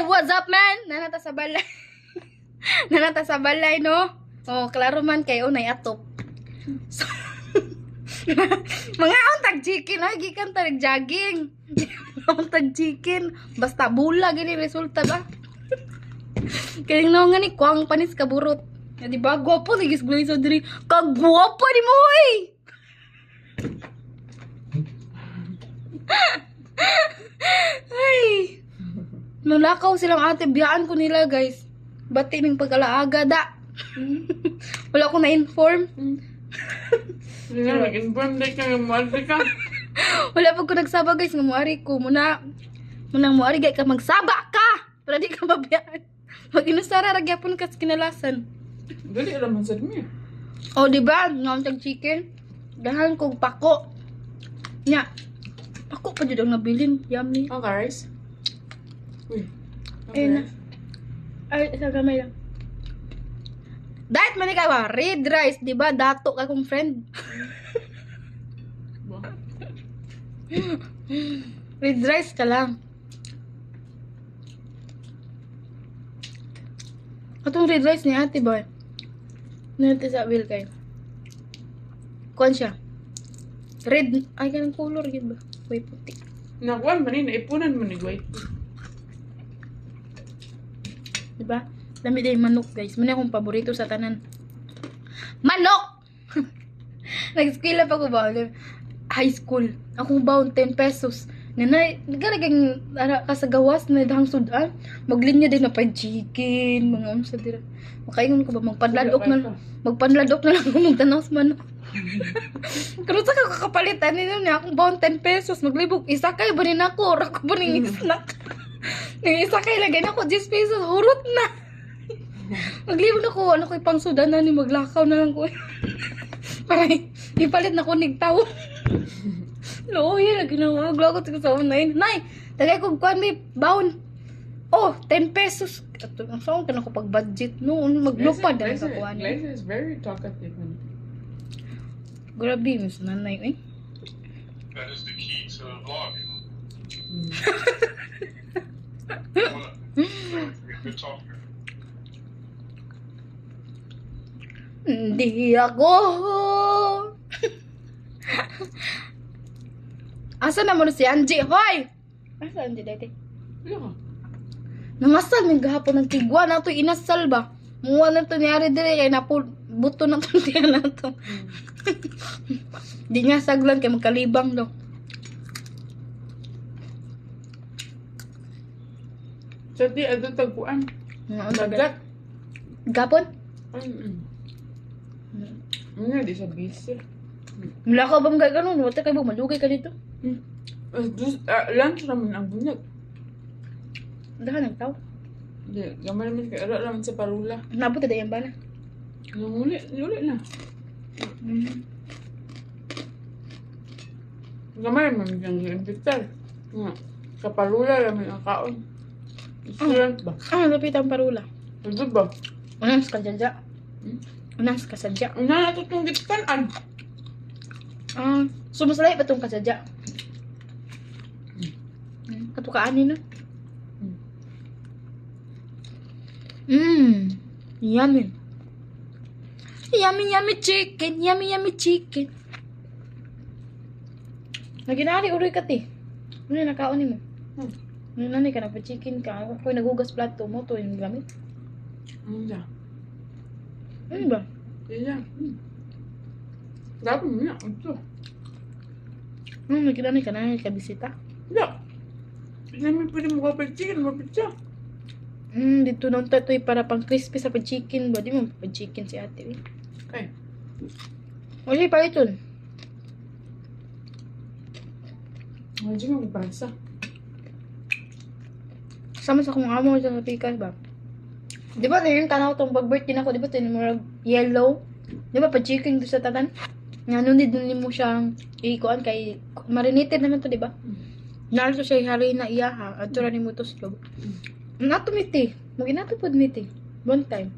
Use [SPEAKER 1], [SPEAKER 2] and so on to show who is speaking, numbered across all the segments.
[SPEAKER 1] what's up man? Nanata sa balay. Nanata sa balay no? Oh, klaro man kay unay atop. So, mga untag chicken ay gikan tag jogging. Untag chicken basta bula gini resulta ba? Kaya nga ni kuang panis kaburot. Ya di ba gwapo ni gisgloy sa diri. Kagwapo ni mo eh. Ay. Nulakaw silang ate, biyaan ko nila guys. Bati ng pagkalaaga da. Wala ko na-inform.
[SPEAKER 2] Hindi nga mag-inform din ka, mamuari ka.
[SPEAKER 1] Wala pa ko nagsaba guys, nga muari ko. Munang muari gay ka, magsaba ka! Para di ka mabiyaan. Mag-inusara, ragyapon ka sa kinalasan.
[SPEAKER 2] Dali naman sa dumi.
[SPEAKER 1] O, diba? Ngawantag chicken. Dahan kong pako. Nya. Pako pa dyan ang nabilin. Yummy.
[SPEAKER 2] Ang rice. Uy.
[SPEAKER 1] Eh na. Ay, isa gamay lang. Diet man ikaw ba? Red rice, di ba? Dato ka kong friend. Red rice ka lang. Atong red rice ni ate boy. Nante sa will kayo. Kuan siya. Red, ay ganang color yun ba? Way puti.
[SPEAKER 2] Nakuan man eh, naipunan man ni White.
[SPEAKER 1] Diba? Dami din manok guys. Muna akong paborito sa tanan. Manok! Nag-eskwela pa ko ba? High school. Akong baon 10 pesos. Nanay, nagkalagang kasagawas na dahang sudan. Maglinya din na pa chicken. Mga umsa dira. Makaingon ko ba? Magpanladok na lang kung magtanaw sa manok. Pero sa kakapalitan nito niya akong baon 10 pesos. Maglibog. Isa kayo ba rin ako? Rako ba rin snack? Nang isa kayo lagay na ako 10 pesos. Hurot na. Maglibog na ko. Ano ko ipang sudan na ni maglakaw na lang ko. Para ipalit na ko nigtaw. Loya, lagi na mga glagot ko sa online. Nay, tagay ko kuhan may baon. Oh, 10 pesos. Ang saan ka na ko pag-budget. No, maglupad. Dahil sa kuhan.
[SPEAKER 2] Glaze is very talkative.
[SPEAKER 1] Grabe, mas nanay. Eh?
[SPEAKER 3] That is the key to vlogging. Good talker.
[SPEAKER 1] Hindi ako. Asa na mo si Angie? Hoy! Asa Angie dati?
[SPEAKER 2] Yeah.
[SPEAKER 1] Nangasal may gahapon ng tigwa na ito inasal ba? Muwa na ito niyari dire kay buto na ito tiyan na ito. Di niya saglan kay magkalibang daw.
[SPEAKER 2] Sa di, ano tagpuan? Dagat.
[SPEAKER 1] Gapon?
[SPEAKER 2] Ano, di sa busy.
[SPEAKER 1] Mula ka bang gano'n? Wata kayo ba? Malugay ka dito?
[SPEAKER 2] Lunch naman ang bunyag.
[SPEAKER 1] Dahan ang tao.
[SPEAKER 2] Di, gamay naman kayo. Ara naman sa parula.
[SPEAKER 1] Nabot na dayan bala.
[SPEAKER 2] Nuli na. Gamay naman yung impitar. Sa parula naman ang kaon. Student ba?
[SPEAKER 1] Ah, lapit ang parula.
[SPEAKER 2] Ito ba?
[SPEAKER 1] Unang sa kasadya. Unang sa kasadya.
[SPEAKER 2] Una na ito itong gitkanan.
[SPEAKER 1] Ah, sumasalay pa itong kasadya. Katukaan na. Yummy. Yummy, yummy chicken. Yummy, yummy chicken. Naginari, uroy ka ti. Ano yung nakaunin mo? Nanay ka, nagpa-chicken ka. Ako yung nagugas plato mo, to yung gamit.
[SPEAKER 2] Ano
[SPEAKER 1] Ano ba?
[SPEAKER 2] Iya. Dapat mo na. Ito.
[SPEAKER 1] Naginari ka na, kabisita.
[SPEAKER 2] Yeah. Hindi naman pwede mo kapag-chicken, mapitsa.
[SPEAKER 1] Dito nung tatoy para pang crispy sa pag-chicken ba? Di mo pag-chicken si ate.
[SPEAKER 2] Okay.
[SPEAKER 1] Wala pa ito.
[SPEAKER 2] Hindi mo magpansa.
[SPEAKER 1] Sama sa kung amo sa pikas ba? Di ba yung tanaw tong pag-birthday na ko, di ba ito yung yellow? Di ba pag-chicken doon sa tatan? Nga nun mo siyang ikuan kay marinated naman to, di ba? Narito siya hari na iya ha. At tura ni mo to slow. Nato miti. Maginato pod miti. One time.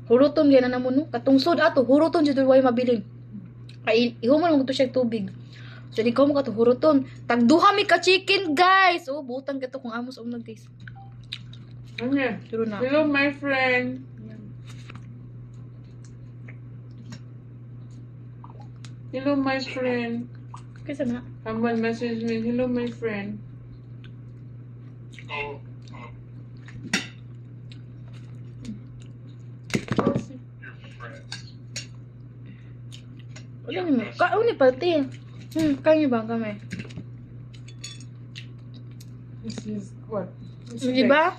[SPEAKER 1] Huruton gina na mo no. Katungsod ato, huruton jud way mabilin. Kay ihumon mo to siya tubig. So, di ko mo katuhuroton. Tagduha mi ka chicken, guys. Oh, butang ka to kung amos unag, guys.
[SPEAKER 2] Ano yan?
[SPEAKER 1] Suro na.
[SPEAKER 2] Hello, my friend. Hello, my friend.
[SPEAKER 1] Kasi na.
[SPEAKER 2] Someone messaged me, hello, my friend.
[SPEAKER 3] Oh, your friends.
[SPEAKER 1] Wala naman. Kaon ni pati. Kanya ba kami?
[SPEAKER 2] This is what?
[SPEAKER 1] Di ba?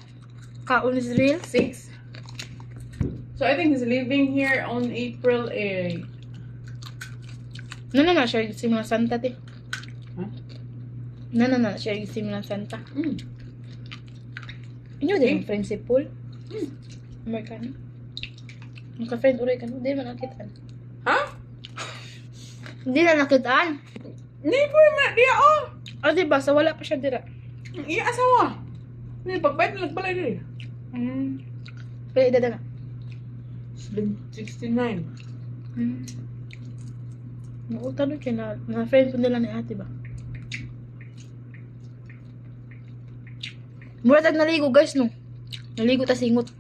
[SPEAKER 1] Kaon is real.
[SPEAKER 2] 6. So I think he's leaving here on April 8.
[SPEAKER 1] Na siya yung simulang Santa, te.
[SPEAKER 2] Huh?
[SPEAKER 1] Na siya yung simulang Santa. Inyo din ang friend si Paul? Amerikano? Naka-friend uray ka no? Hindi man nakitaan.
[SPEAKER 2] Ha?
[SPEAKER 1] Hindi na nakitaan.
[SPEAKER 2] Neighbor na dia oh.
[SPEAKER 1] O diba, sa wala pa siya dira.
[SPEAKER 2] Iya asawa. Ni pagbait na nagbalay diri.
[SPEAKER 1] Pero edad na.
[SPEAKER 2] 69.
[SPEAKER 1] Nautan doon siya na friend po nila ni ate ba? Mura tag naligo guys no. Naligo ta singot.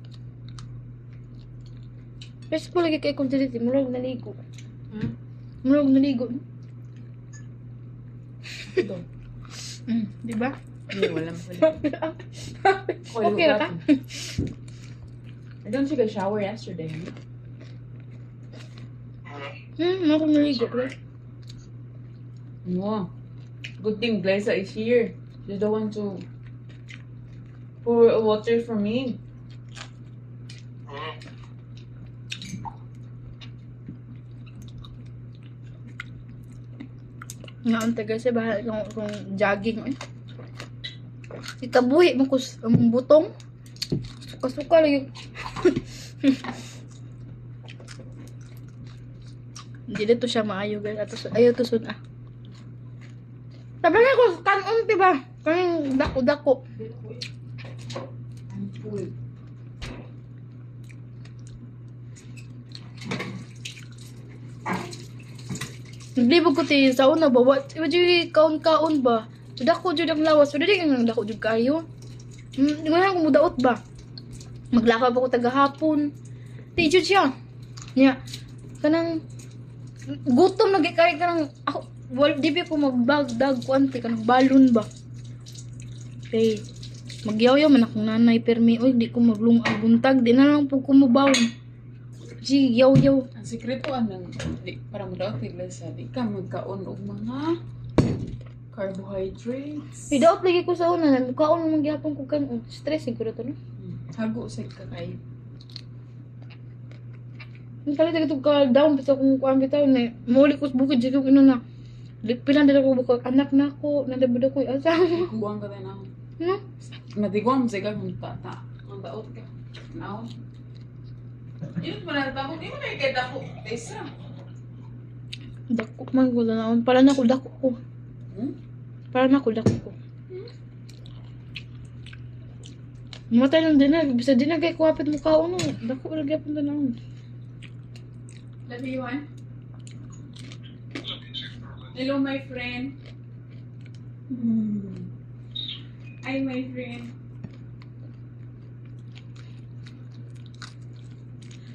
[SPEAKER 1] Pero po lagi kay kontiniti, mura naligo. Mura naligo.
[SPEAKER 2] Ito.
[SPEAKER 1] Di ba?
[SPEAKER 2] Hindi, wala.
[SPEAKER 1] Okay na ka?
[SPEAKER 2] I don't take a shower yesterday.
[SPEAKER 1] Ako naligo.
[SPEAKER 2] No. Good thing Glaza is here. She's the one to pour water for me.
[SPEAKER 1] Nga ang taga siya bahal kung jogging eh. Ikabuhi mo kus ang butong. Suka-suka lagi. Hindi dito siya maayo guys. Ayaw to sun ah. Sabi nga ko kanon diba? Kaning dako-dako.
[SPEAKER 2] I'm full.
[SPEAKER 1] Naglibog ko ti sa una ba? What you kaon ba? So dako jud ang lawas. So dili kang dako jud kayo. Di ko na kung mudaot ba? Maglakaw pa ko tagahapon. Di jud siya. Nya kanang gutom lagi kay kanang ako di pa ko magbagdag kuanti kanang balon ba. Okay. Magyaw-yaw man akong nanay permi oy di ko maglungag buntag di na lang po ko mabawon. Sige, yaw-yaw.
[SPEAKER 2] Ang sikreto anang di para mo daw Glaza, di ka magkaon og mga carbohydrates.
[SPEAKER 1] Hidaot lagi ko sa una, nagkaon naman gyapon ko kan stress ko to no.
[SPEAKER 2] Hago sa kakay.
[SPEAKER 1] Ang kalit ito ka down basta kung kuan bitaw na muli ko sa bukid dito ino na. Pilan dito ko bukod anak na ko, nadabod ko asawa.
[SPEAKER 2] Kuwang ka na.
[SPEAKER 1] No?
[SPEAKER 2] Matigwam sa kung tata. Ang daot ka. Now. Yun man ang tapos, di mo na ikita ko. Tesa.
[SPEAKER 1] Dako man ko na naon. Para na ko dako ko. Para na ko dako ko. Matay lang din na. Bisa din na kay kuwapit mo ka uno. Dako ko lagi apon na naon.
[SPEAKER 2] Love you, one.
[SPEAKER 3] Love you too, Berlin.
[SPEAKER 2] Hello, my friend. Hi, my friend.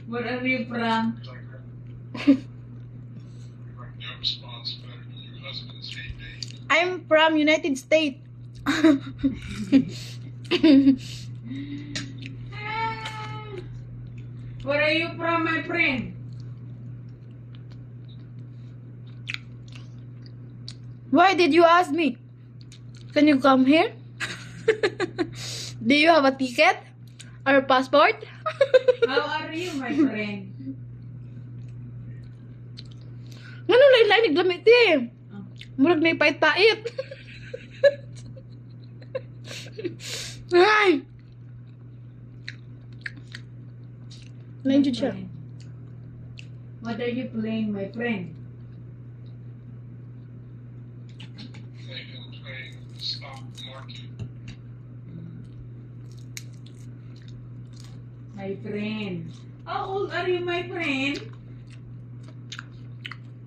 [SPEAKER 2] What are you from?
[SPEAKER 3] Like that. Your response better than your husband's heyday.
[SPEAKER 1] I'm from United States.
[SPEAKER 2] Where are you from, my friend?
[SPEAKER 1] Why did you ask me? Can you come here? Do you have a ticket? Or a passport?
[SPEAKER 2] How are you, my friend?
[SPEAKER 1] Ano lain-lain naglamit eh. Murag na ipait-pait. Ay! Lain jud siya.
[SPEAKER 2] What are you playing, my friend?
[SPEAKER 3] Playing the stock market.
[SPEAKER 2] My friend. How old are you, my friend?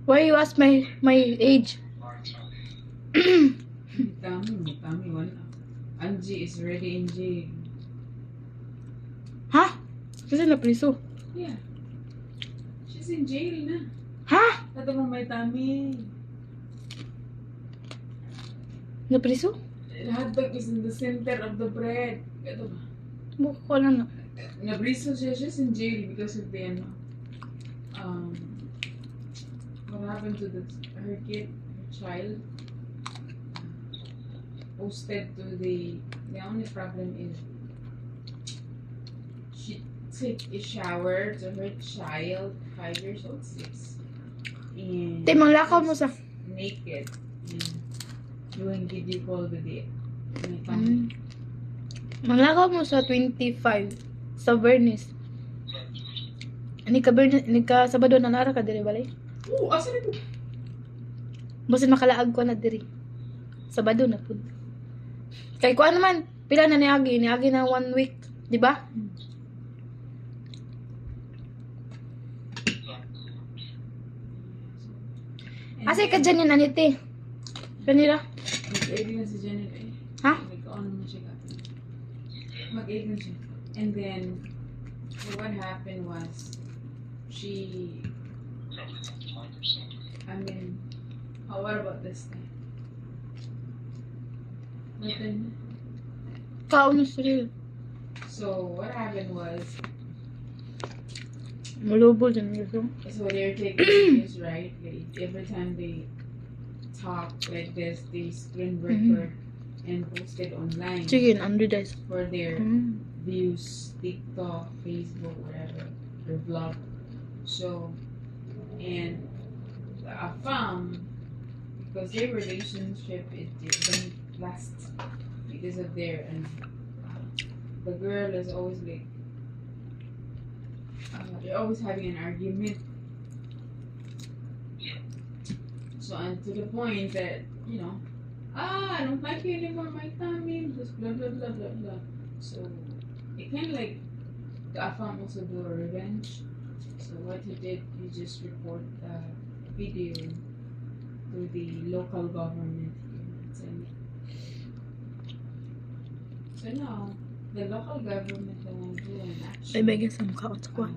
[SPEAKER 1] Why you ask my age?
[SPEAKER 3] My Chinese.
[SPEAKER 2] Tami, one. Angie is already in jail.
[SPEAKER 1] Ha? Kasi napriso.
[SPEAKER 2] Yeah. She's in jail na.
[SPEAKER 1] Ha?
[SPEAKER 2] Tato mo may Tami.
[SPEAKER 1] Napriso?
[SPEAKER 2] The hotdog is in the center of the bread. Ito ba?
[SPEAKER 1] Buka ko lang na.
[SPEAKER 2] Nabriso siya. She's in jail because of the ano. What happened to her kid, her child? Posted to the only problem is she took a shower to her child, 5 years old, 6, and
[SPEAKER 1] Te, manglakaw mo sa...
[SPEAKER 2] naked and doing video call with the my
[SPEAKER 1] Mm.
[SPEAKER 2] family.
[SPEAKER 1] Manglakaw mo sa 25 sa Bernice. Ani ka Bernice, ani ka Sabado na lara ka diri balay.
[SPEAKER 2] Oh, asa na po?
[SPEAKER 1] Basin makalaag ko na diri. Sabado na pud. Kay kuan naman, pila na niagi na 1 week, di ba? Asa ka dyan yun, anite? Kanila?
[SPEAKER 2] Mag-aid na si Janet eh.
[SPEAKER 1] Ha?
[SPEAKER 2] Nag-on naman siya kapag. Mag-aid na siya. And then, so what happened was, she,
[SPEAKER 3] Covering up time or something.
[SPEAKER 2] I mean, what about this time? But then,
[SPEAKER 1] Kaon sa real.
[SPEAKER 2] so what happened was,
[SPEAKER 1] Malubol dyan nito.
[SPEAKER 2] so they're taking this, right? Like, every time they talk like this, they screen record and post it online
[SPEAKER 1] Sige, under guys.
[SPEAKER 2] for their
[SPEAKER 1] Mm.
[SPEAKER 2] views, TikTok, Facebook, whatever, their vlog. So, and I found because their relationship it didn't last because of their and the girl is always like they're always having an argument. So and to the point that I don't like you anymore, my tummy, just blah blah blah blah blah. So it kind of like I found also do a revenge. So what he did, he just report the video to the local government here in Tanzania. So now the local government the one doing
[SPEAKER 1] Ay,
[SPEAKER 2] action.
[SPEAKER 1] bagay sa mukha ko sa kuha.